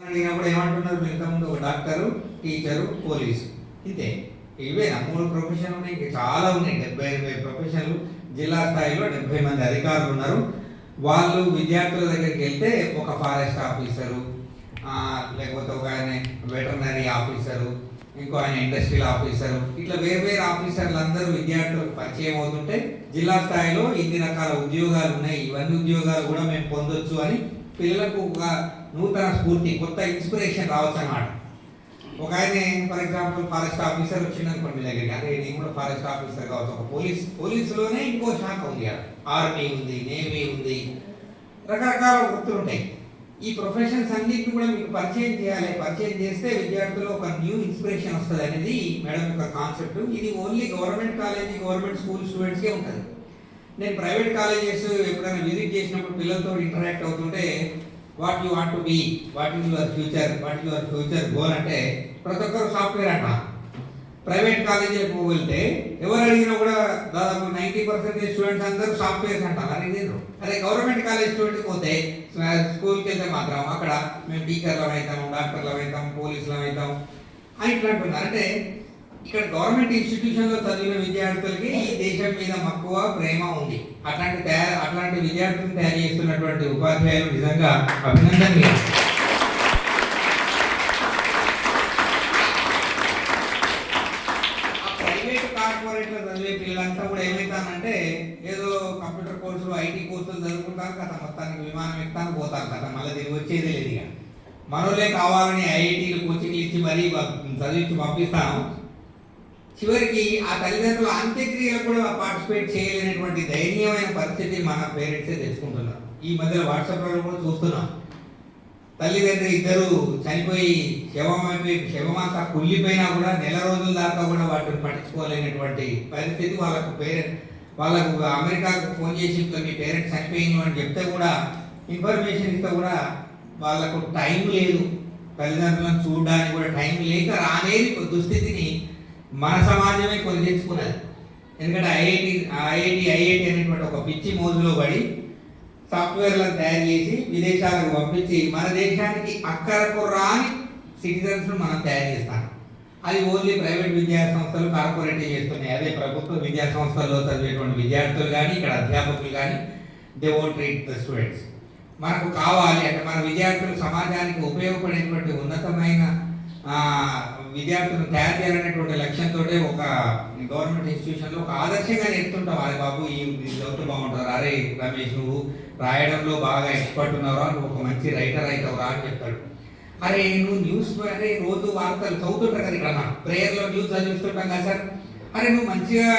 అడిగినప్పుడు ఏమంటున్నారు? ఇంతకుముందు ఒక డాక్టరు, టీచరు, పోలీసు, ఇంతే. ఇవేనా 3 ప్రొఫెషన్లు ఉన్నాయి? ఇంకా చాలా ఉన్నాయి. 70-80 ప్రొఫెషన్లు. జిల్లా స్థాయిలో 70 మంది అధికారులు ఉన్నారు. వాళ్ళు విద్యార్థుల దగ్గరికి వెళ్తే ఒక ఫారెస్ట్ ఆఫీసరు, లేకపోతే ఒక ఆయన వెటర్నరీ ఆఫీసరు, ఇంకో ఆయన ఇండస్ట్రియల్ ఆఫీసరు, ఇట్లా వేరు ఆఫీసర్లు అందరూ విద్యార్థులకు పరిచయం అవుతుంటే జిల్లా స్థాయిలో ఇన్ని రకాల ఉద్యోగాలు ఉన్నాయి, ఇవన్నీ ఉద్యోగాలు కూడా మేము పొందొచ్చు అని పిల్లలకు ఒక నూతన స్ఫూర్తి, కొత్త ఇన్స్పిరేషన్ రావచ్చు అన్నమాట. ఒక ఆయన ఫర్ ఎగ్జాంపుల్ ఫారెస్ట్ ఆఫీసర్ వచ్చిందనుకోండి మీ దగ్గరికి, అంటే నేను కూడా ఫారెస్ట్ ఆఫీసర్ కావచ్చు. ఒక పోలీసులోనే ఇంకో శాఖ ఉంది, ఆర్మీ ఉంది, నేవీ ఉంది, రకరకాల వృత్తులు ఉంటాయి. ఈ ప్రొఫెషన్స్ అన్నింటినీ కూడా మీకు పరిచయం చేయాలి. పరిచయం చేస్తే విద్యార్థులు ఒక న్యూ ఇన్స్పిరేషన్ వస్తుంది అనేది మేడం యొక్క కాన్సెప్ట్. ఇది only government college, government school స్టూడెంట్స్కే ఉంటుంది. నేను ప్రైవేట్ కాలేజెస్ ఎప్పుడైనా విజిట్ చేసినప్పుడు పిల్లలతో ఇంటరాక్ట్ అవుతుంటే what you want to be, what is your future goal అంటే ప్రతి ఒక్కరు సాఫ్ట్వేర్ అంట. ప్రైవేట్ కాలేజీకి వెళ్తే ఎవరు అడిగినా కూడా దాదాపు 90% స్టూడెంట్స్ అందరూ సాఫ్ట్వేర్స్ అంటారు. అదే గవర్నమెంట్ కాలేజ్ స్టూడెంట్కి పోతే స్కూల్కి వెళ్తే మాత్రం అక్కడ మేము టీచర్లు అవుతాము, డాక్టర్లు అవుతాం, పోలీసులు అవుతాం అని ఇట్లా అంటున్నారు. అంటే ఇక్కడ గవర్నమెంట్ ఇన్స్టిట్యూషన్లో చదివిన విద్యార్థులకి ఈ దేశం మీద మక్కువ, ప్రేమ ఉంది. అట్లాంటి విద్యార్థులను తయారు చేస్తున్నటువంటి ఉపాధ్యాయులు నిజంగా అభినందనీయం. ప్రైవేట్ కార్పొరేట్లో చదివే పిల్లలంతా కూడా ఏమవుతానంటే ఏదో కంప్యూటర్ కోర్సులు, ఐటీ కోర్సులు చదువుకుంటారు కదా, మొత్తానికి విమానం ఎక్కుతాను పోతారు కదా, మళ్ళీ తిరిగి వచ్చేది లేదు. ఇక మనోళ్ళే కావాలని ఐఐటీలు కోచింగ్లు ఇచ్చి మరీ చదివించి పంపిస్తాను. చివరికి ఆ తల్లిదండ్రుల అంత్యక్రియలు కూడా పార్టిసిపేట్ చేయలేనటువంటి దయనీయమైన పరిస్థితి మన పేరెంట్సే తెచ్చుకుంటున్నారు. ఈ మధ్యలో వాట్సాప్లో కూడా చూస్తున్నాం. తల్లిదండ్రులు ఇద్దరు చనిపోయి శవమాత కుళ్ళిపోయినా కూడా నెల రోజుల దాకా కూడా వాటిని పట్టించుకోలేనటువంటి పరిస్థితి. వాళ్ళకు అమెరికాకు ఫోన్ చేసి మీ పేరెంట్స్ చనిపోయింది అని చెప్తే కూడా, ఇన్ఫర్మేషన్ ఇస్తే కూడా వాళ్ళకు టైం లేదు, తల్లిదండ్రులను చూడడానికి కూడా టైం లేక రానేది దుస్థితిని మన సమాజమే కొని తెచ్చుకున్నది. ఎందుకంటే ఐఐటి అనేటువంటి ఒక పిచ్చి మోజులో పడి సాఫ్ట్వేర్లను తయారు చేసి విదేశాలకు పంపించి మన దేశానికి అక్కరకు రాని సిటిజన్స్ మనం తయారు చేస్తాం. అది ఓన్లీ ప్రైవేట్ విద్యా సంస్థలు, కార్పొరేట్ చేస్తున్నాయి. అదే ప్రభుత్వ విద్యా సంస్థల్లో చదివేటువంటి విద్యార్థులు కానీ, ఇక్కడ అధ్యాపకులు కానీ, they won't treat the students. మనకు కావాలి అంటే మన విద్యార్థులు సమాజానికి ఉపయోగపడేటువంటి ఉన్నతమైన విద్యార్థులను తయారు చేయాలనేటువంటి లక్ష్యంతో ఒక గవర్నమెంట్ ఇన్స్టిట్యూషన్లో ఒక ఆదర్శంగా నేర్పుతుంటాం. అరే బాబు ఈ చదువుతూ బాగుంటారు, అరే రమేష్ నువ్వు రాయడంలో బాగా ఎక్స్పర్ట్ ఉన్నారా, నువ్వు ఒక మంచి రైటర్ అవుతావురా అని చెప్తాడు. అరే నువ్వు న్యూస్ అంటే రోజు వార్తలు చదువుతుంటారు కదా, ఇక్కడ ప్రేయర్లో న్యూస్ చదివిస్తుంటాం కదా సార్, అరే నువ్వు మంచిగా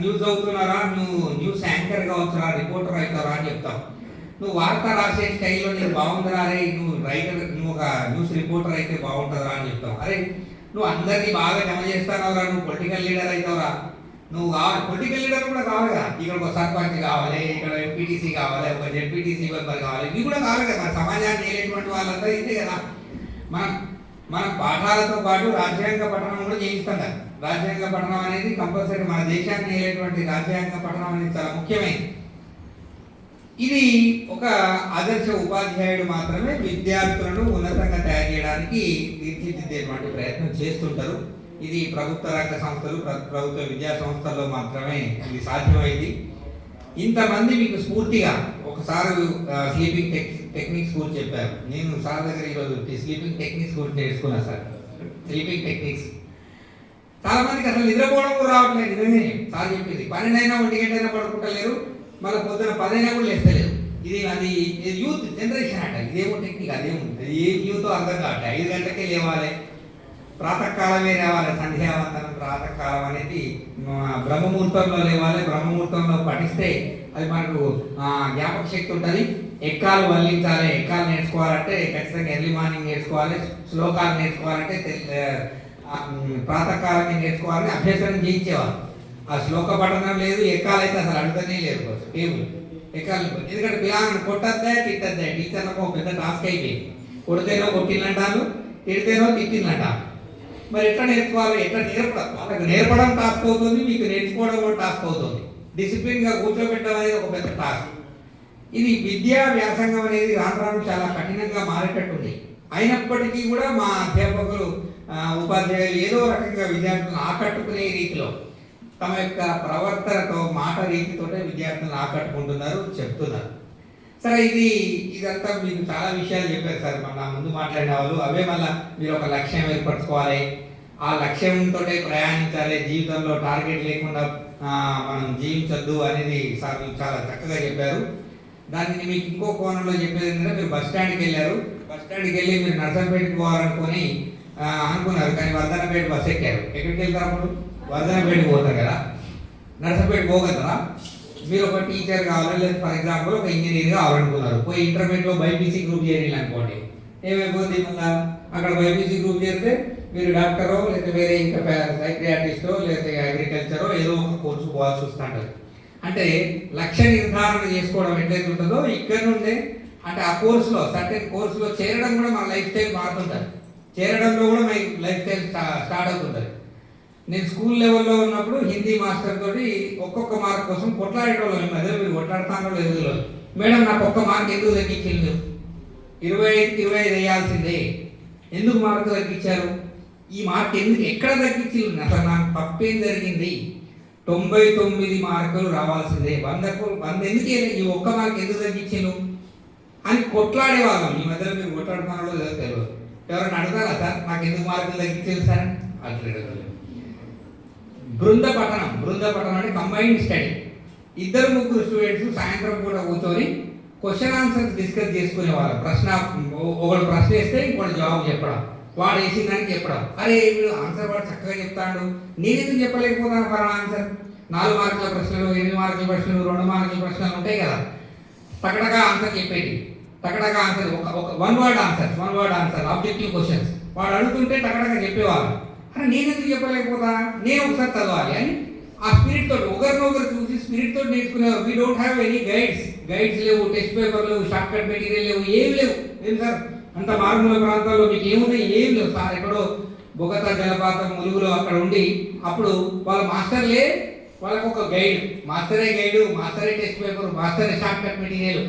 న్యూస్ చదువుతున్నారా, నువ్వు న్యూస్ యాంకర్ కావచ్చురా, రిపోర్టర్ అవుతారా అని చెప్తావు. నువ్వు వార్త రాసే స్టైల్లో నీకు బాగుందిరా, అరే నువ్వు నువ్వు ఒక న్యూస్ రిపోర్టర్ అయితే బాగుంటుందిరా అని చెప్తావు. అరే నువ్వు అందరినీ బాగా జమ చేస్తానవరా, నువ్వు పొలిటికల్ లీడర్ అవుతావురా, నువ్వు పొలిటికల్ లీడర్ కూడా కావాలిగా. ఇక్కడ ఒక సర్పంచ్ కావాలి, ఇక్కడ ఎంపీటీసీ కావాలి, ఒక జెడ్పీటీసీ మెంబర్ కావాలి, ఇవి కూడా కావాలి కదా. సమాజాన్ని ఏలేటువంటి వాళ్ళంతా ఇంతే కదా. మనం పాఠాలతో పాటు రాజ్యాంగ పఠనం కూడా చేయిస్తాం కదా. రాజ్యాంగ పఠనం అనేది కంపల్సరీ, మన దేశాన్ని ఏలేటువంటి రాజ్యాంగ పఠనం అనేది చాలా ముఖ్యమైనది. ఇది ఒక ఆదర్శ ఉపాధ్యాయుడు మాత్రమే విద్యార్థులను ఉన్నతంగా తయారు చేయడానికి తీర్చిదిద్దేటువంటి ప్రయత్నం చేస్తుంటారు. ఇది ప్రభుత్వ రంగ సంస్థలు, ప్రభుత్వ విద్యా సంస్థల్లో మాత్రమే ఇది సాధ్యమైంది. ఇంతమంది మీకు స్ఫూర్తిగా ఒకసారి స్లీపింగ్ టెక్నిక్స్ గురించి చెప్పారు. నేను సార్ దగ్గర ఈరోజు స్లీపింగ్ టెక్నిక్స్ గురించి నేర్చుకున్నాను సార్. స్లీపింగ్ టెక్నిక్స్ చాలా మందికి అసలు నిద్రపోవడం కూడా రావట్లేదు. నిజమే సార్ చెప్పింది, 12 అయినా 1 గంట అయినా పడుకుంటలేరు, మళ్ళీ పొద్దున 10 అయినా కూడా లేస్తలేరు. అది యూత్ జనరేషన్ అట. ఇదేమో టెక్నిక్, అదేమో ఏ యూత్ అర్థం కావట్లేదు. 5 గంటలకే లేవాలి, ప్రాతకాలమే లేవాలి, సంధ్యావందనం ప్రాతకాలం అనేది బ్రహ్మముహూర్తంలో లేవాలి. బ్రహ్మముహూర్తంలో పఠిస్తే అది మనకు జ్ఞాపక శక్తి ఉంటుంది. ఎక్కాలు వల్లించాలి, ఎక్కాలు నేర్చుకోవాలంటే ఖచ్చితంగా ఎర్లీ మార్నింగ్ నేర్చుకోవాలి. శ్లోకాలు నేర్చుకోవాలంటే ప్రాతకాలమే నేర్చుకోవాలని అభ్యసనం చేయించేవారు. ఆ శ్లోక పఠనం లేదు, ఎక్కాలైతే అసలు అడుగుతూనే లేదు టేబుల్ ఎక్కాలి. ఎందుకంటే పిల్లలను కొట్టద్దా తిట్టద్దా, టీచర్లకు ఒక పెద్ద టాస్క్ అయిపోయింది. కొడితేనో కొట్టిందంటారు, తిడితేనో తిట్టిందంటారు. మరి ఎట్లా నేర్చుకోవాలి, ఎట్లా వాళ్ళకి నేర్పడం టాస్క్ అవుతుంది, మీకు నేర్చుకోవడం కూడా టాస్క్ అవుతుంది. డిసిప్లిన్గా కూర్చోబెట్టడం అనేది ఒక పెద్ద టాస్క్. ఇది విద్యా వ్యాసంగం అనేది రాను రాను చాలా కఠినంగా మారేటట్టుంది. అయినప్పటికీ కూడా మా అధ్యాపకులు ఉపాధ్యాయులు ఏదో రకంగా విద్యార్థులను ఆకట్టుకునే రీతిలో తమ యొక్క ప్రవర్తనతో మాట రీతితోటే విద్యార్థులను ఆకట్టుకుంటున్నారు, చెప్తున్నారు. సరే, ఇదంతా మీకు చాలా విషయాలు చెప్పారు సార్ మన ముందు మాట్లాడిన వాళ్ళు. అవే మళ్ళీ మీరు ఒక లక్ష్యం ఏర్పరచుకోవాలి, ఆ లక్ష్యంతో ప్రయాణించాలి, జీవితంలో టార్గెట్ లేకుండా మనం జీవించొద్దు అనేది సార్ చాలా చక్కగా చెప్పారు. దాన్ని మీకు ఇంకో కోణంలో చెప్పేది ఏంటంటే, మీరు బస్ స్టాండ్కి వెళ్ళారు, బస్ స్టాండ్కి వెళ్ళి మీరు నర్సంపేటకి పోవాలనుకొని అనుకున్నారు, కానీ వర్ధనపేట బస్ ఎక్కారు. ఎక్కడికి వెళ్తారు అప్పుడు? వర్ధనపేటకి పోతారు కదా, నర్సంపేట పోగలరా? మీరు ఒక టీచర్ కావాలి, లేదా ఫర్ ఎగ్జాంపుల్ ఒక ఇంజనీర్ కావాలనుకున్నారు, పోయి ఇంటర్మీడియట్లో బైపీసీ గ్రూప్ చేయాలి అనుకోండి, ఏమైపోతుంది మళ్ళీ అక్కడ బైపీసీ గ్రూప్ చేస్తే మీరు డాక్టరో లేదా వేరే ఇంకా సైక్రియాట్రిస్టో లేదా అగ్రికల్చరో ఏదో ఒక కోర్సు పోవాల్సి వస్తుంటారు. అంటే లక్ష్య నిర్ధారణ చేసుకోవడం ఎట్లయితే ఉంటుందో ఇక్కడ నుండే, అంటే ఆ కోర్సులో సర్టెన్ కోర్సులో చేరడం కూడా మన లైఫ్ స్టైల్ మారుతుంటుంది, చేరడంలో కూడా మన లైఫ్ స్టైల్ స్టార్ట్ అవుతుంటుంది. నేను స్కూల్ లెవెల్లో ఉన్నప్పుడు హిందీ మాస్టర్ తోటి ఒక్కొక్క మార్క్ కోసం కొట్లాడేటోళ్ళం. అదే మీరు కొట్లాడుతానో లేదు, మేడం నాకు ఒక్క మార్క్ ఎందుకు తగ్గించింది, 25 వేయాల్సిందే, ఎందుకు మార్కు తగ్గించారు, ఈ మార్క్ ఎందుకు ఎక్కడ తగ్గించింది, అసలు నాకు తప్పేం జరిగింది, 99 మార్కులు రావాల్సిందే, 100 ఎందుకు ఈ ఒక్క మార్క్ ఎందుకు తగ్గించాను అని కొట్లాడే వాళ్ళం. ఈ మధ్యలో మీరు కొట్లాడుతున్నారో లేదో తెలియదు. ఎవరైనా అడుగుతారా సార్ నాకు ఎందుకు మార్కులు తగ్గించారు సార్ అట్లా. బృంద పఠనం అంటే కంబైన్డ్ స్టడీ. 2-3 స్టూడెంట్స్ సాయంత్రం కూడా కూర్చొని క్వశ్చన్ ఆన్సర్స్ డిస్కస్ చేసుకునేవాళ్ళు. ఒకడు ప్రశ్న వేస్తే ఇంకోటి జవాబు చెప్పడం, వాడు వేసిన దానికి చెప్పడం. అరే వీడు ఆన్సర్ వాడు చక్కగా చెప్తాడు, నేనెందుకు చెప్పలేకపోతాను ఫర్ ఆన్సర్. 4 మార్కుల ప్రశ్నలు, 8 మార్కుల ప్రశ్నలు, 2 మార్కుల ప్రశ్నలు ఉంటాయి కదా, టకటగా ఆన్సర్ చెప్పేది, టకటగా ఆన్సర్, ఒక one word answer objective questions వాడు అడుగుతుంటే టకటగా చెప్పేవాళ్ళు. అరే నేనెందుకు చెప్పలేకపోతా, నేను ఒకసారి చదవాలి అని ఆ స్పిరిట్ తోటి ఒకరినొకరు చూసి స్పిరిట్ తోటి నేర్చుకునేవారు. We don't have any guides లేవు, టెక్స్ట్ పేపర్ లేవు, షార్ట్ కట్ మెటీరియల్ లేవు, ఏమి లేవు. ఏం సార్ అంత మారుమూల ప్రాంతాల్లో మీకు ఏమున్నాయి, ఏం లేవు సార్. ఎక్కడో బొగతా జలపాతం ములుగులో అక్కడ ఉండి అప్పుడు వాళ్ళ మాస్టర్లే వాళ్ళకు ఒక గైడ్, మాస్టరే గైడు, మాస్టరే టెక్స్ట్ పేపర్, మాస్టరే షార్ట్ కట్ మెటీరియల్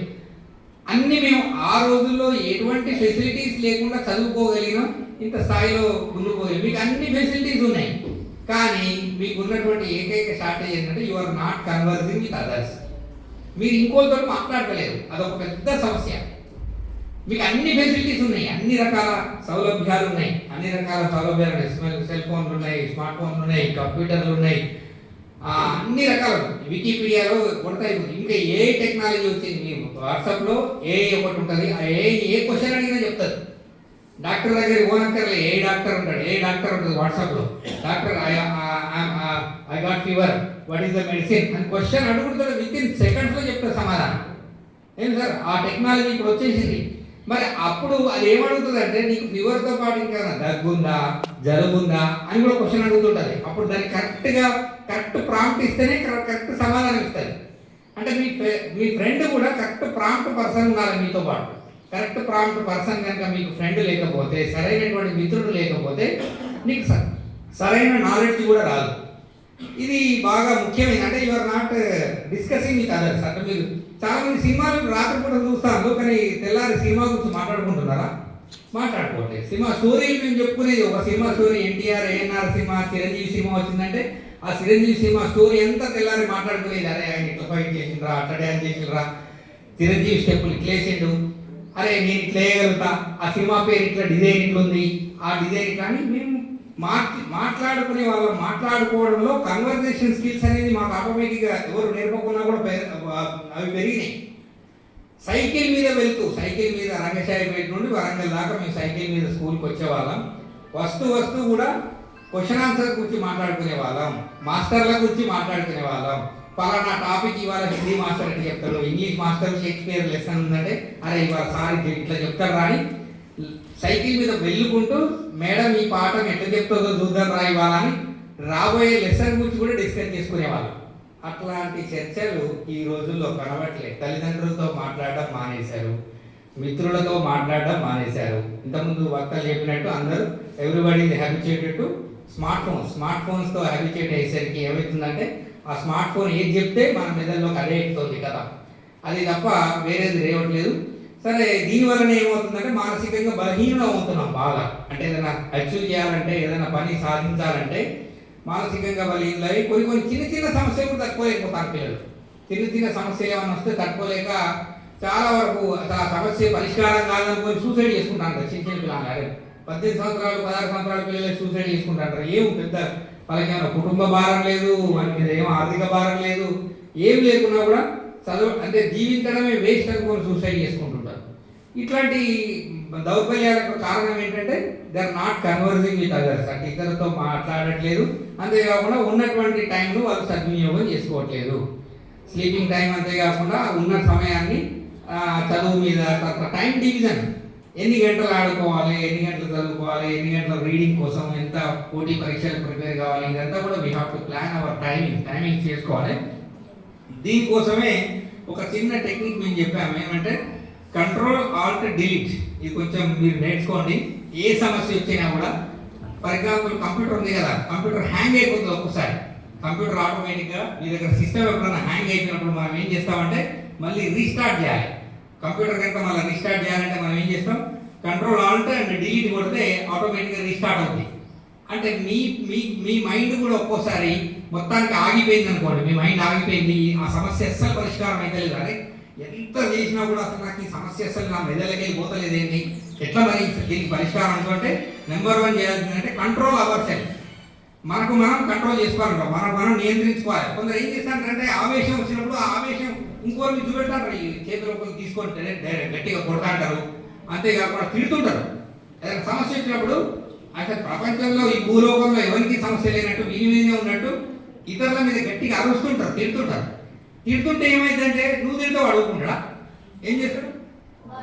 అన్నీ. మేము ఆ రోజుల్లో ఎటువంటి ఫెసిలిటీస్ లేకుండా చదువుకోగలిగినాం, ఇంత స్థాయిలో ముందుకు పోయి. మీకు అన్ని ఫెసిలిటీస్ ఉన్నాయి, కానీ మీకు ఉన్నటువంటి ఏకైక షార్టేజ్ ఏంటంటే you are not conversing with others. మీరు ఇంకోతో మాట్లాడలేరు, అదొక పెద్ద సమస్య. మీకు అన్ని ఫెసిలిటీస్ ఉన్నాయి, అన్ని రకాల సౌలభ్యాలు ఉన్నాయి, సెల్ ఫోన్లు ఉన్నాయి, స్మార్ట్ ఫోన్లు ఉన్నాయి, కంప్యూటర్లు ఉన్నాయి, అన్ని రకాలు. వికీపీడియాలో కొడతాయి. ఇంకా ఏ టెక్నాలజీ వచ్చింది, మీరు వాట్సాప్లో ఒకటి ఉంటుంది, ఏ క్వశ్చన్ అడిగినా చెప్తారు. డాక్టర్ దగ్గర ఓనక్కర్లే, ఏ డాక్టర్ ఉంటుంది వాట్సాప్లో, doctor I got fever, what is the medicine అని క్వశ్చన్ అడుగుతాడు, విత్ ఇన్ సెకండ్స్లో చెప్తారు సమాధానం. ఏం సార్ ఆ టెక్నాలజీ ఇప్పుడు వచ్చేసింది. మరి అప్పుడు అది ఏమడుగుతుంది అంటే, నీకు ఫీవర్తో పాటు ఇంకా దగ్గుందా, జలుబుందా అని కూడా క్వశ్చన్ అడుగుతుంటుంది. అప్పుడు దాన్ని కరెక్ట్ ప్రాంప్ట్ ఇస్తేనే కరెక్ట్ సమాధానం ఇస్తుంది. అంటే మీ ఫ్రెండ్ కూడా కరెక్ట్ ప్రాంప్ట్ పర్సన్ ఉండాలి మీతో పాటు. కరెక్ట్ ప్రాంప్ట్ పర్సన్ కనుక మీకు ఫ్రెండ్ లేకపోతే, సరైనటువంటి మిత్రుడు లేకపోతే నీకు సరైన నాలెడ్జ్ కూడా రాదు. ఇది బాగా ముఖ్యమైనది. అంటే you are not discussing with others. అంటే మీరు చాలా మంది సినిమాలు రాత్రిపూట చూస్తాను, కానీ తెల్లారి సినిమా గురించి మాట్లాడుకుంటున్నారా? మాట్లాడుకోవట్లేదు. సినిమా స్టోరీలు మేము చెప్పుకునేది ఒక cinema story, NTR ANR cinema, Chiranjeevi cinema వచ్చిందంటే ఆ చిరంజీవి సినిమా స్టోరీ అంతా తెల్లారి మాట్లాడుకునేది. అరే ఆయన ఇట్లా ఫైట్ చేసిండ్రా, అట్లా డ్యాన్స్ చేసిండ్రా, చిరంజీవి స్టెప్పులు ఇట్లా వేసిండు, అరే నేను ఇట్లా వేయగలుగుతా, ఆ సినిమా పేరు ఇట్లా డిజైన్ ఇట్లుంది, ఆ డిజైన్ ఇట్లా అని మేము మాట్లాడుకునే వాళ్ళం. మాట్లాడుకోవడంలో కన్వర్జేషన్ స్కిల్స్ అనేది మాకు ఆటోమేటిక్గా ఎవరు నేర్పకున్నా కూడా అవి పెరిగినాయి. సైకిల్ మీద రంగశాయిపేట నుండి వరంగల్ దాకా మేము సైకిల్ మీద స్కూల్కి వచ్చేవాళ్ళం. వస్తూ కూడా క్వశ్చన్ ఆన్సర్ గురించి మాట్లాడుకునే వాళ్ళం, మాస్టర్ల గురించి మాట్లాడుకునే వాళ్ళం. పలానా టాపిక్ ఇవాళ హిందీ మాస్టర్ ఎట్లా చెప్తాడు, ఇంగ్లీష్ మాస్టర్ షేక్స్పియర్ లెసన్ ఉందంటే అరే ఇవాళ సార్ ఇట్లా చెప్తారు రాని సైకిల్ మీద వెళ్ళుకుంటూ మేడం ఈ పాఠం ఎట్లా చెప్తుందో చూద్దాం రా ఇవాళ అని రాబోయే లెసన్ గురించి కూడా డిస్కస్ చేసుకునేవాళ్ళం. అట్లాంటి చర్చలు ఈ రోజుల్లో కనబడట్లేదు. తల్లిదండ్రులతో మాట్లాడడం మానేశారు, మిత్రులతో మాట్లాడడం మానేశారు. ఇంతకుముందు వక్తలు చెప్పినట్టు అందరూ ఎవ్రీబడి హ్యాబిచుయేటెడ్ టు స్మార్ట్ ఫోన్స్తో హ్యాబిచుయేట్ అయ్యేసరికి ఏమవుతుందంటే ఆ స్మార్ట్ ఫోన్ ఏది చెప్తే మన మెదడులోకి అదే ఎక్కుతుంది కదా, అది తప్ప వేరేది రేవట్లేదు. సరే దీనివలన ఏమవుతుందంటే మానసికంగా బలహీనం అవుతున్నాం బాగా. అంటే ఏదైనా అచీవ్ చేయాలంటే, ఏదైనా పని సాధించాలంటే మానసికంగా బలహీనలై కొన్ని చిన్న చిన్న సమస్యలు తట్టుకోలేకపోతారు పిల్లలు. చిన్న సమస్యలు ఏమైనా వస్తే తట్టుకోలేక చాలా వరకు అసలు ఆ సమస్య పరిష్కారం కాదనుకొని సూసైడ్ చేసుకుంటారు. చిన్న పిల్లలు 18 సంవత్సరాలు 16 సంవత్సరాల పిల్లలు సూసైడ్ చేసుకుంటారు. ఏం పెద్ద వాళ్ళకి ఏమైనా కుటుంబ భారం లేదు, వాళ్ళ మీద ఏం ఆర్థిక భారం లేదు, ఏం లేకున్నా కూడా చదువు అంటే జీవించడమే వేస్ట్ అనుకొని సూసైడ్ చేసుకుంటుంటారు. ఇట్లాంటి దౌర్బల్యాలకు కారణం ఏంటంటే they are not conversing with others, అంటే ఇతరులతో మాట్లాడట్లేదు. అంతేకాకుండా ఉన్నటువంటి టైంను వాళ్ళు సద్వినియోగం చేసుకోవట్లేదు. స్లీపింగ్ టైం అంతేకాకుండా ఉన్న సమయాన్ని చదువు మీద, తర్వాత టైం డివిజన్, ఎన్ని గంటలు ఆడుకోవాలి, ఎన్ని గంటలు చదువుకోవాలి, ఎన్ని గంటలు రీడింగ్ కోసం, ఎంత పోటీ పరీక్షలు ప్రిపేర్ కావాలి, ఇదంతా కూడా we have to plan hour timing చేసుకోవాలి. దీనికోసమే ఒక చిన్న టెక్నిక్ మేము చెప్పాము. ఏమంటే కంట్రోల్ ఆల్ట్ డిలీట్. ఇది కొంచెం మీరు నేర్చుకోండి. ఏ సమస్య వచ్చినా కూడా, ఫర్ ఎగ్జాంపుల్ కంప్యూటర్ ఉంది కదా, కంప్యూటర్ హ్యాంగ్ అయిపోతుంది ఒక్కసారి. కంప్యూటర్ ఆటోమేటిక్గా మీ దగ్గర సిస్టమ్ ఎప్పుడైనా హ్యాంగ్ అయిపోయినప్పుడు మనం ఏం చేస్తామంటే మళ్ళీ రీస్టార్ట్ చేయాలి. కంప్యూటర్ కనుక మళ్ళీ రీస్టార్ట్ చేయాలంటే మనం ఏం చేస్తాం, కంట్రోల్ ఆల్ట్ అండ్ డిలీట్ కొడితే ఆటోమేటిక్గా రీస్టార్ట్ అవుతుంది. అంటే మీ మీ మీ మైండ్ కూడా ఒక్కోసారి మొత్తానికి ఆగిపోయింది అనుకోండి, మీ మైండ్ ఆగిపోయింది, ఆ సమస్య అస్సలు పరిష్కారం అయితే లేదు. అదే ఎంత చేసినా కూడా అసలు నాకు ఈ సమస్య అసలు నా మెదలకి పోతలేదు ఏంటి, ఎట్లా మరి దీనికి పరిష్కారం అనుకుంటే నెంబర్ 1 చేయాల్సింది అంటే కంట్రోల్ అవర్ సెల్ఫ్. మనకు మనం కంట్రోల్ చేసుకోవాలంటాం, మనం నియంత్రించుకోవాలి. కొందరు ఏం చేస్తారంటే ఆవేశం వచ్చినప్పుడు ఆ ఆవేశం ఇంకోరిని చూపెడతారు, ఈ చేతిలో తీసుకొని గట్టిగా కొడతాంటారు, అంతేకాకుండా తిడుతుంటారు. ఏదైనా సమస్య వచ్చినప్పుడు అసలు ప్రపంచంలో ఈ భూలోకంలో ఎవరికి సమస్య లేనట్టు వీని మీదే ఉన్నట్టు ఇతరుల మీద గట్టిగా అరుస్తుంటారు, తిడుతుంటారు. తిడుతుంటే ఏమైందంటే నువ్వు తింటే వాడు ఊరుకుంటాడా? ఏం చేస్తాడు?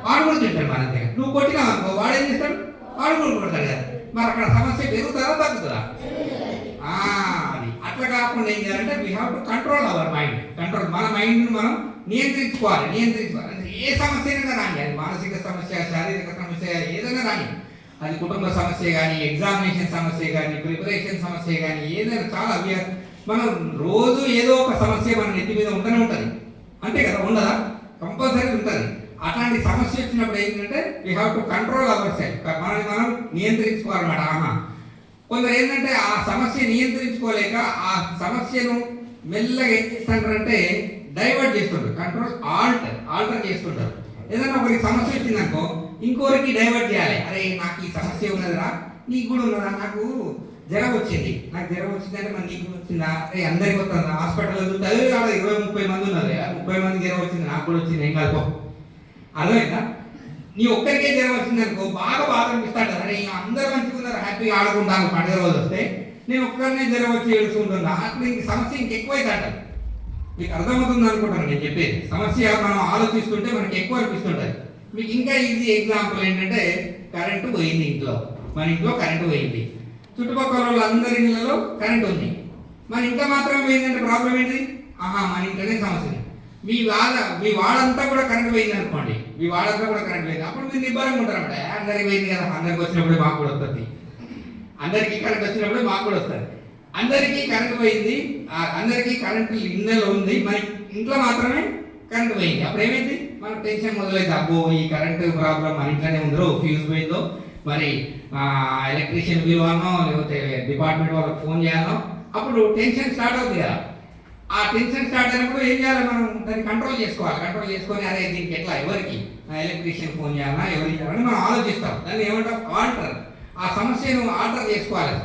వాడు కూడా తింటాడు. మన దగ్గర నువ్వు కొట్టినా అనుకో వాడు ఏం చేస్తాడు? వాడు కూడా కొడతాడు కదా. మరి అక్కడ సమస్య పెరుగుతుందా తగ్గుతుందా? అది అట్లా కాకుండా ఏం చేయాలంటే we have to control our mind. Control మన మైండ్ను మనం నియంత్రించుకోవాలి. అంటే ఏ సమస్య అయినా రాని, అది మానసిక సమస్య, శారీరక సమస్య, ఏదైనా రాని, అది కుటుంబ సమస్య కానీ, ఎగ్జామినేషన్ సమస్య కానీ, ప్రిపరేషన్ సమస్య కానీ, ఏదైనా చాలా మనం రోజు ఏదో ఒక సమస్య మన నెత్తి మీద ఉంటూనే ఉంటుంది, అంతే కదా, ఉండదా? కంపల్సరీ ఉంటుంది. అట్లాంటి సమస్య వచ్చినప్పుడు ఏంటంటే we have to control our self, మనల్ని మనం నియంత్రించుకోవాలన్నమాట. కొందరు ఏంటంటే ఆ సమస్య నియంత్రించుకోలేక ఆ సమస్యను మెల్లగా ఏం చేస్తుంటారంటే డైవర్ట్ చేస్తుంటారు. కంట్రోల్ ఆల్టర్ చేస్తుంటారు. ఏదైనా ఒకరికి సమస్య వచ్చిందనుకో ఇంకోరికి డైవర్ట్ చేయాలి. అరే నాకు ఈ సమస్య ఉన్నదిరా, నీకు కూడా ఉన్నదా, నాకు జ్వరం వచ్చింది, నాకు జ్వరం వచ్చిందంటే మరి నీకు వచ్చిందా, అరే అందరికి వస్తుందా, హాస్పిటల్లో చూస్తే 20-30 మంది ఉన్నారు, 30 మంది జ్వరం వచ్చింది, నాకు కూడా వచ్చింది, ఏం కలుపు. అర్థమైందా? నీ ఒక్కరికే జ్వరం వచ్చింది అనుకో బాగా బాధ అనిపిస్తాడు. అరే అందరూ మంచిగా ఉన్నారు, హ్యాపీగా ఆడుకుంటాను, పండుగ రోజు వస్తే నేను ఒక్కరినే జ్వరం వచ్చి ఏడుచుకుంటున్నా, అప్పుడు ఇంక సమస్య ఇంకెక్కువైందట. మీకు అర్థమవుతుంది అనుకుంటాను నేను చెప్పేది. సమస్య మనం ఆలోచిస్తుంటే మనకి ఎక్కువ అనిపిస్తుంటుంది. మీకు ఇంకా ఈజీ ఎగ్జాంపుల్ ఏంటంటే కరెంటు పోయింది ఇంట్లో, మన ఇంట్లో కరెంటు పోయింది, చుట్టుపక్కల వాళ్ళందరి ఇళ్ళలో కరెంట్ ఉంది, మన ఇంట్లో మాత్రం పోయిందంటే ప్రాబ్లం ఏంటి? మన ఇంట్లోనే సమస్య. మీ వాడంతా కూడా కరెంట్ పోయింది అనుకోండి, మీ వాడంతా కూడా కరెంట్ పోయింది, అప్పుడు మీరు నిబ్బరంగా ఉంటారు అన్నమాట. అందరికి పోయింది కదా, అందరికి వచ్చినప్పుడు మాకు కూడా వస్తుంది, అందరికీ కరెంట్ వచ్చినప్పుడు మాకు కూడా వస్తుంది. అందరికీ కరెంట్ పోయింది, అందరికీ కరెంట్ ఇళ్ళలో ఉంది, మన ఇంట్లో మాత్రమే కరెంట్ పోయింది. అప్పుడు ఏమైంది? మనకు టెన్షన్ మొదలైంది. అబ్బో ఈ కరెంట్ ప్రాబ్లం మన ఇంట్లోనే ఉందో, ఫ్యూజ్ పోయిందో, మరి ఎలక్ట్రీషియన్ పిలవాలనో లేకపోతే డిపార్ట్మెంట్ వాళ్ళకి ఫోన్ చేయాలనో, అప్పుడు టెన్షన్ స్టార్ట్ అవుతుంది కదా. ఆ టెన్షన్ స్టార్ట్ అయినప్పుడు ఏం చేయాలి? మనం దాన్ని కంట్రోల్ చేసుకోవాలి. కంట్రోల్ చేసుకొని అరే దీనికి ఎట్లా, ఎవరికి ఎలక్ట్రీషియన్ ఫోన్ చేయాలన్నా, ఎవరికి చేయాలని మనం ఆలోచిస్తాం. దాన్ని ఏమంటాం? ఆల్టర్. ఆ సమస్యను ఆల్టర్ చేసుకోవాలి.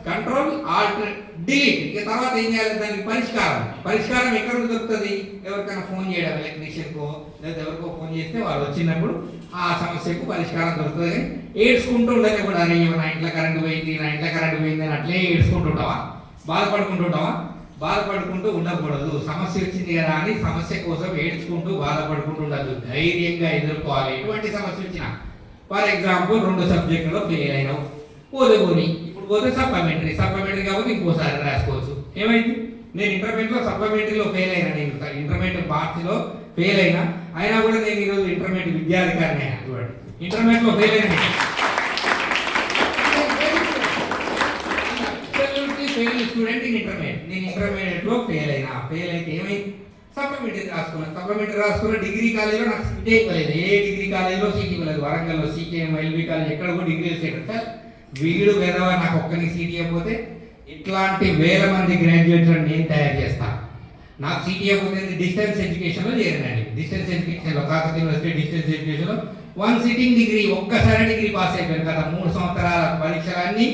Control alter delete. ఇక తర్వాత ఏం చేయాలి? దానికి పరిష్కారం ఎక్కడ దొరుకుతుంది? ఎవరికైనా ఫోన్ చేయడం, ఎలక్ట్రీషియన్కో లేదా ఎవరికో ఫోన్ చేస్తే వాళ్ళు వచ్చినప్పుడు ఆ సమస్యకు పరిష్కారం దొరుకుతుంది. కానీ ఏడ్చుకుంటూ ఉండదు కూడా, అరే నా ఇంట్లో కరెంట్ పోయింది అని అట్లే ఏడ్చుకుంటుంటావా, బాధపడుకుంటూ ఉండకూడదు. సమస్య వచ్చింది కదా అని సమస్య కోసం ఏడ్చుకుంటూ బాధపడుకుంటూ ఉండదు, ధైర్యంగా ఎదుర్కోవాలి. ఎటువంటి సమస్య వచ్చినా, ఫర్ ఎగ్జాంపుల్ 2 సబ్జెక్టులో ఫెయిల్ అయినావు, పోనీ ఇప్పుడు పోతే సప్లిమెంటరీ కాబట్టి ఇంకోసారి రాసుకోవచ్చు. ఏమైంది? నేను ఇంటర్మీడియట్లో సప్లిమెంటరీలో ఫెయిల్ అయినా, నేను ఇంటర్మీడియట్ మార్చిలో ఫెయిల్ అయినా కూడా నేను ఈరోజు ఇంటర్మీడియట్ విద్యాధికారిని అయినా. చూడండి, ఇంటర్మీడియట్లో ఫెయిల్ అయినా, స్టూడెంట్ ఇన్ ఇంటర్మీడియట్. నేను ఇంటర్మీడియట్లో ఫెయిల్ అయితే ఏమైంది? సప్లిమెంటరీ రాసుకున్న డిగ్రీ కాలేజీలో నాకు సీటే ఇవ్వలేదు. ఏ డిగ్రీ కాలేజీలో సీట్ ఇవ్వలేదు. వరంగల్లో సీకేఎం ఎల్బీ కాలేజ్ ఎక్కడ కూడా డిగ్రీ సీట్. సార్ వీడు వేదవా నాకు ఒక్కరికి సీట్ ఇవ్వకపోతే ఇట్లాంటి వేల మంది గ్రాడ్యుయేట్లను నేను తయారు చేస్తాను. నాకు సీట్ ఇవ్వకపోతే డిస్టెన్స్ ఎడ్యుకేషన్లో చేరినండి. డిస్టెన్స్ ఎడ్యుకేషన్లో కాకతీయ యూనివర్సిటీ డిస్టెన్స్ ఎడ్యుకేషన్లో 1 సిట్టింగ్ డిగ్రీ ఒక్కసారి డిగ్రీ పాస్ అయిపోయాను కదా. 3 సంవత్సరాల పరీక్షలన్నీ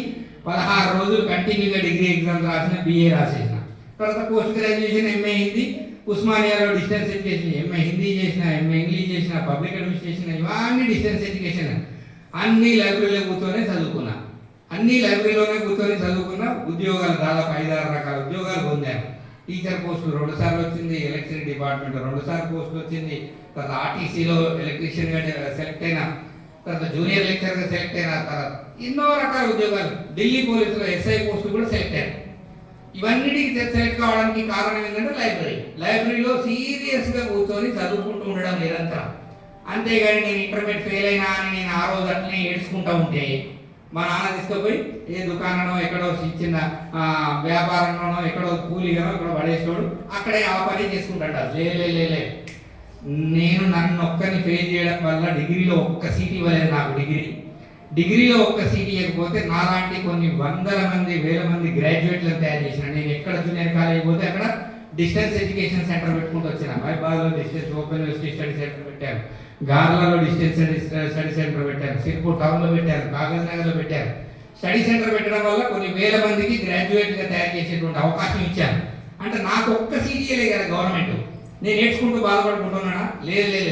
16 రోజులు కంటిన్యూగా డిగ్రీ ఎగ్జామ్స్ రాసిన, బిఏ రాసేసిన. తర్వాత పోస్ట్ గ్రాడ్యుయేషన్ ఎంఏ హిందీ ఉస్మానియాలో డిస్టెన్స్ ఎడ్యుకేషన్, ఎంఏ హిందీ చేసిన, ఎంఏ ఇంగ్లీష్ చేసిన, పబ్లిక్ అడ్మినిస్ట్రేషన్, ఇవన్నీ డిస్టెన్స్ ఎడ్యుకేషన్. అన్ని లైబ్రరీలో కూర్చొని చదువుకున్నా. అన్ని లైబ్రరీలోనే కూర్చొని చదువుకున్నా. ఉద్యోగాలు దాదాపు 5-6 రకాల ఉద్యోగాలు పొందాను. టీచర్ పోస్టులు 2 సార్లు వచ్చింది, ఎలక్ట్రిసిటీ డిపార్ట్మెంట్ 2 సార్లు పోస్టులు వచ్చింది, తర్వాత ఆర్టీసీలో ఎలక్ట్రీషియన్గా సెలెక్ట్ అయినా, తర్వాత జూనియర్ లెక్చర్గా సెలెక్ట్ అయినా, తర్వాత ఎన్నో రకాల ఉద్యోగాలు. ఢిల్లీ పోలీసులో ఎస్ఐ పోస్టు కూడా సెలెక్ట్ అయ్యాను. ఇవన్నిటికి సెలెక్ట్ కావడానికి కారణం ఏంటంటే లైబ్రరీలో సీరియస్గా కూర్చొని చదువుకుంటూ ఉండడం నిరంతరం. అంతేగాని నేను ఇంటర్మీడియట్ ఫెయిల్ అయినా అని నేను ఆ రోజు అట్లనే ఏడ్చుకుంటూ ఉంటే మా నాన్న తీసుకుపోయి ఏ దుకాణంలో ఎక్కడో చిన్న వ్యాపారంలోనో ఎక్కడో కూలీగానో ఎక్కడో పడేసుకోడు, అక్కడే ఆ పని చేసుకుంటాడు. లే నేను నన్ను ఒక్కరిని ఫెయిల్ చేయడం వల్ల డిగ్రీలో ఒక్క సీట్ ఇవ్వలేదు నాకు. డిగ్రీలో ఒక్క సీట్ ఇవ్వకపోతే నాలాంటి కొన్ని వందల మంది వేల మంది గ్రాడ్యుయేట్లను తయారు చేసిన. నేను ఎక్కడ జూనియర్ కాలేజ్ పోతే అక్కడ డిస్టెన్స్ ఎడ్యుకేషన్ సెంటర్ పెట్టుకుంటూ వచ్చిన. మహిబాద్లో distance open university study centre పెట్టాను, గార్లలో డిస్టెన్స్ స్టడీ సెంటర్ పెట్టాను, సిర్పూర్ టౌన్లో పెట్టాను, కాగజ్ నగర్లో పెట్టాను. స్టడీ సెంటర్ పెట్టడం వల్ల కొన్ని వేల మందికి గ్రాడ్యుయేట్గా తయారు చేసేటువంటి అవకాశం ఇచ్చాను. అంటే నాకు ఒక్క సీట్ ఇవ్వలేదు కదా గవర్నమెంట్. నేను నేర్చుకుంటూ బాధపడుకుంటున్నానా? లేదు.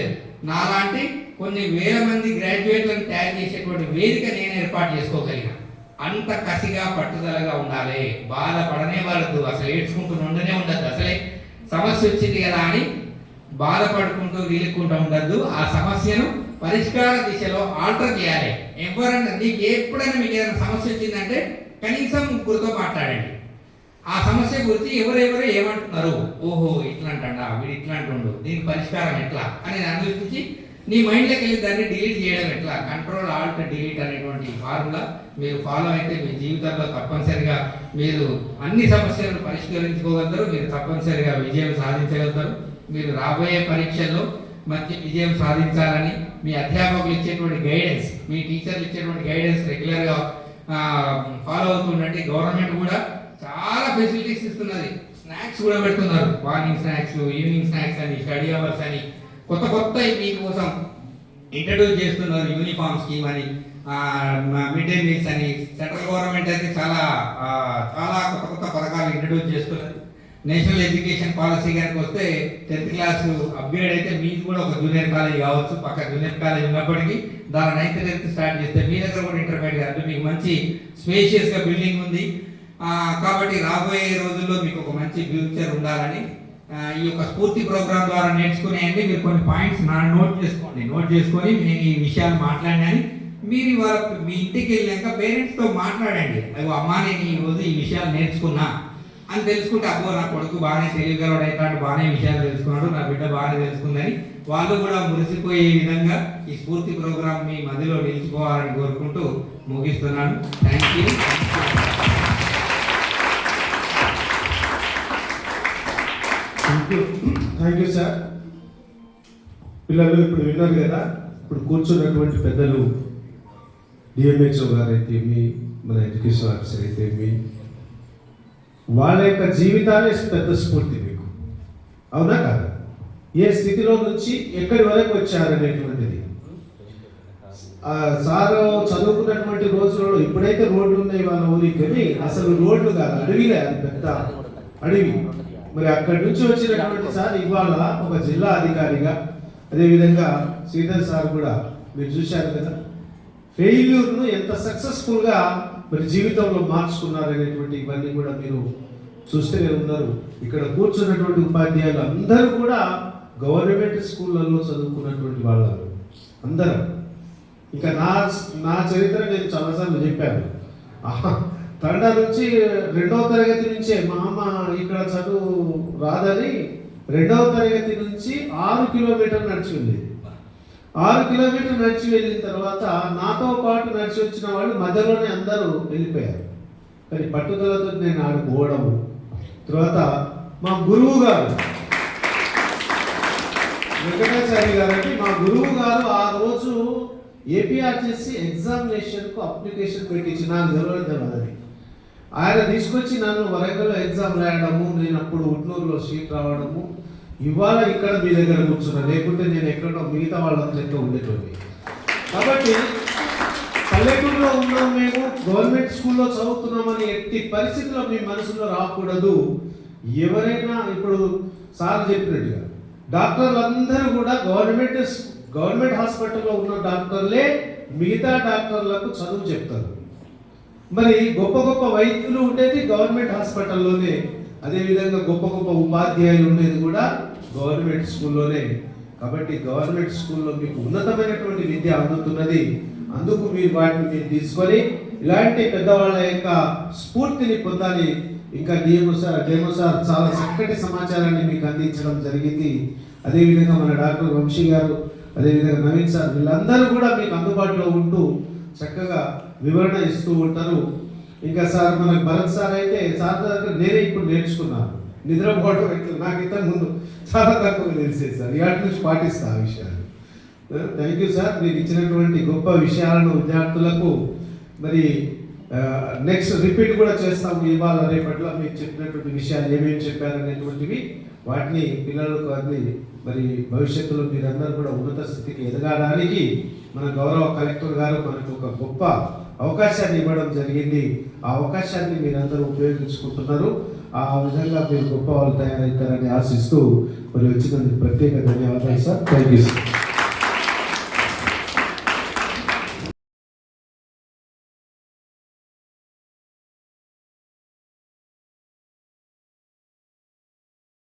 నాలాంటి కొన్ని వేల మంది గ్రాడ్యుయేట్లను తయారు చేసేటువంటి వేదిక నేను ఏర్పాటు చేసుకోగలిగిన. అంత కసిగా పట్టుదలగా ఉండాలి. బాధపడనే పడద్దు, అసలు ఏడ్చుకుంటూ ఉండనే ఉండద్దు. అసలే సమస్య వచ్చింది కదా అని బాధపడుకుంటూ వీలుకుంటూ ఉండద్దు. ఆ సమస్యను పరిష్కార దిశలో ఆల్టర్ చేయాలి. ఎవరన్నా నీకు ఎప్పుడైనా మీకు ఏదైనా సమస్య వచ్చిందంటే కనీసం ముగ్గురితో మాట్లాడండి. ఆ సమస్య గురించి ఎవరెవరు ఏమంటున్నారు, ఓహో ఇట్లా అంటా, వీడు ఇట్లా అంటుండు, దీనికి పరిష్కారం ఎట్లా అని ఆలోచించి నీ మైండ్లోకి వెళ్ళి దాన్ని డిలీట్ చేయడం ఎట్లా, కంట్రోల్ ఆల్ట్ డిలీట్ అనేటువంటి ఫార్ములా మీరు ఫాలో అయితే మీ జీవితంలో తప్పనిసరిగా మీరు అన్ని సమస్యలను పరిష్కరించుకోగలుగుతారు. మీరు తప్పనిసరిగా విజయం సాధించగలుగుతారు. మీరు రాబోయే పరీక్షల్లో మంచి విజయం సాధించాలని మీ అధ్యాపకులు ఇచ్చేటువంటి గైడెన్స్, మీ టీచర్లు ఇచ్చేటువంటి గైడెన్స్ రెగ్యులర్గా ఫాలో అవుతుండండి. గవర్నమెంట్ కూడా చాలా ఫెసిలిటీస్ ఇస్తున్నది. స్నాక్స్ కూడా పెడుతున్నారు, మార్నింగ్ స్నాక్స్, ఈవినింగ్ స్నాక్స్ అని, స్టడీ అవర్స్ అని, కొత్త మీకోసం ఇంట్రడ్యూస్ చేస్తున్నారు. యూనిఫామ్ స్కీమ్ అని, మిడ్ డే మీల్స్ అని. సెంట్రల్ గవర్నమెంట్ అయితే చాలా కొత్త పథకాలు ఇంట్రడ్యూస్ చేస్తున్నారు. నేషనల్ ఎడ్యుకేషన్ పాలసీ కనుక వస్తే 10th క్లాస్ అప్గ్రేడ్ అయితే మీది కూడా ఒక జూనియర్ కాలేజ్ కావచ్చు. పక్క జూనియర్ కాలేజ్ ఉన్నప్పటికీ దాని 9th 10th స్టార్ట్ చేస్తే మీ దగ్గర కూడా ఇంటర్మీడియట్ అంటే మీకు మంచి స్పేషియస్గా బిల్డింగ్ ఉంది. కాబట్టి రాబోయే రోజుల్లో మీకు ఒక మంచి ఫ్యూచర్ ఉండాలని ఈ యొక్క స్ఫూర్తి ప్రోగ్రాం ద్వారా నేర్చుకునేయండి. మీరు కొన్ని పాయింట్స్ నోట్ చేసుకొని నేను ఈ విషయాలు మాట్లాడినాను. మీరు మీ ఇంటికి వెళ్ళాక పేరెంట్స్తో మాట్లాడండి. అయ్యో అమ్మా నేను ఈరోజు ఈ విషయాలు నేర్చుకున్నా అని తెలుసుకుంటే, అబ్బో నా కొడుకు బాగానే తెలియగలవాడు అవుతాడు, బాగానే విషయాలు తెలుసుకున్నాడు, నా బిడ్డ బాగానే తెలుసుకుందని వాళ్ళు కూడా మురిసిపోయే విధంగా ఈ స్ఫూర్తి ప్రోగ్రాం మీ మధ్యలో నిలిచిపోవాలని కోరుకుంటూ ముగిస్తున్నాను. Thank you. Thank you sir. పిల్లలు ఇప్పుడు విన్నారు కదా. ఇప్పుడు కూర్చున్నటువంటి పెద్దలు డిఎంహెచ్ఓ గారు అయితే మన ఎడ్యుకేషన్ ఆఫీసర్ అయితే వాళ్ళ యొక్క జీవితాలే పెద్ద స్ఫూర్తి మీకు, అవునా కాదు? ఏ స్థితిలో నుంచి ఎక్కడి వరకు వచ్చారనేటువంటిది. సారు చదువుకున్నటువంటి రోజులలో ఇప్పుడైతే రోడ్లు ఉన్నాయి వాళ్ళ ఊరికి, కానీ అసలు రోడ్లు కాదు, అడవిలే, అది పెద్ద అడవి. మరి అక్కడి నుంచి వచ్చినటువంటి సార్ ఇవాళ ఒక జిల్లా అధికారిగా, అదేవిధంగా శ్రీధర్ సార్ కూడా మీరు చూశారు కదా, ఫెయిల్యూర్ను ఎంత సక్సెస్ఫుల్గా మరి జీవితంలో మార్చుకున్నారనేటువంటి ఇవన్నీ కూడా మీరు చూస్తూనే ఉన్నారు. ఇక్కడ కూర్చున్నటువంటి ఉపాధ్యాయులు అందరూ కూడా గవర్నమెంట్ స్కూళ్ళల్లో చదువుకున్నటువంటి వాళ్ళు అందరూ. ఇంకా నా చరిత్ర నేను చాలాసార్లు చెప్పాను. తండా నుంచి 2వ తరగతి నుంచే మా అమ్మ ఇక్కడ చదువు రాదని 2వ తరగతి నుంచి 6 కిలోమీటర్లు నడిచి వెళ్ళేది. 6 కిలోమీటర్లు నడిచి వెళ్ళిన తర్వాత నాతో పాటు నడిచి వచ్చిన వాళ్ళు మధ్యలోనే అందరూ వెళ్ళిపోయారు. కానీ పట్టుదలతో నేను ఆడుకోవడము, తర్వాత మా గురువు గారు వెంకటాచారి గారండి మా గురువు గారు ఆ రోజు ఏపీఆర్టీసీ ఎగ్జామినేషన్కు అప్లికేషన్ పెట్టించి నాకు తెలియదు అది. ఆయన తీసుకొచ్చి నన్ను వరంగల్లో ఎగ్జామ్ రాయడము, నేను అప్పుడు ఉట్నూరులో సీట్ రావడము, ఇవాళ ఇక్కడ మీ దగ్గర కూర్చున్నా, లేకుంటే నేను ఎక్కడో మిగతా వాళ్ళందరితో ఉండేటోని. కాబట్టి పల్లెటూరులో ఉన్నాం మేము, గవర్నమెంట్ స్కూల్లో చదువుతున్నామని ఎట్టి పరిస్థితుల్లో మీ మనసులో రాకూడదు. ఎవరైనా ఇప్పుడు సార్ చెప్పినట్టుగా డాక్టర్లు అందరూ కూడా గవర్నమెంట్ హాస్పిటల్లో ఉన్న డాక్టర్లే మిగతా డాక్టర్లకు చదువు చెప్తారు. మరి గొప్ప గొప్ప వైద్యులు ఉండేది గవర్నమెంట్ హాస్పిటల్లోనే, అదేవిధంగా గొప్ప గొప్ప ఉపాధ్యాయులు ఉండేది కూడా గవర్నమెంట్ స్కూల్లోనే. కాబట్టి గవర్నమెంట్ స్కూల్లో మీకు ఉన్నతమైనటువంటి విద్య అందుతున్నది. అందుకు మీరు వాటిని మీరు తీసుకొని ఇలాంటి పెద్దవాళ్ళ యొక్క స్ఫూర్తిని పొందాలి. ఇంకా డిఎంఓ సార్ చాలా చక్కటి సమాచారాన్ని మీకు అందించడం జరిగింది. అదేవిధంగా మన డాక్టర్ వంశీ గారు, అదేవిధంగా నవీన్ సార్, వీళ్ళందరూ కూడా మీకు అందుబాటులో ఉంటూ చక్కగా వివరణ ఇస్తూ ఉంటారు. ఇంకా సార్ మనకు భరత్ సార్ అయితే సార్ దగ్గర నేనే ఇప్పుడు నేర్చుకున్నాను నిద్రపోవడం. నాకు ఇంతకు ముందు చాలా తక్కువ తెలిసేది సార్, ఇవాటి నుంచి పాటిస్తా ఆ విషయాలు. థ్యాంక్ యూ సార్, మీరు ఇచ్చినటువంటి గొప్ప విషయాలను విద్యార్థులకు మరి నెక్స్ట్ రిపీట్ కూడా చేస్తాము. ఇవాళ రేపట్లో మీకు చెప్పినటువంటి విషయాలు ఏమేమి చెప్పారనేటువంటివి వాటిని పిల్లలకు అంది మరి భవిష్యత్తులో మీరందరూ కూడా ఉన్నత స్థితికి ఎదగడానికి మన గౌరవ కలెక్టర్ గారు మనకు ఒక గొప్ప అవకాశాన్ని ఇవ్వడం జరిగింది. ఆ అవకాశాన్ని మీరందరూ ఉపయోగించుకుంటున్నారు. ఆ విధంగా మీరు గొప్ప వాళ్ళు తయారవుతారని ఆశిస్తూ మరి వచ్చినందుకు ప్రత్యేక ధన్యవాదాలు సార్. Thank you sir.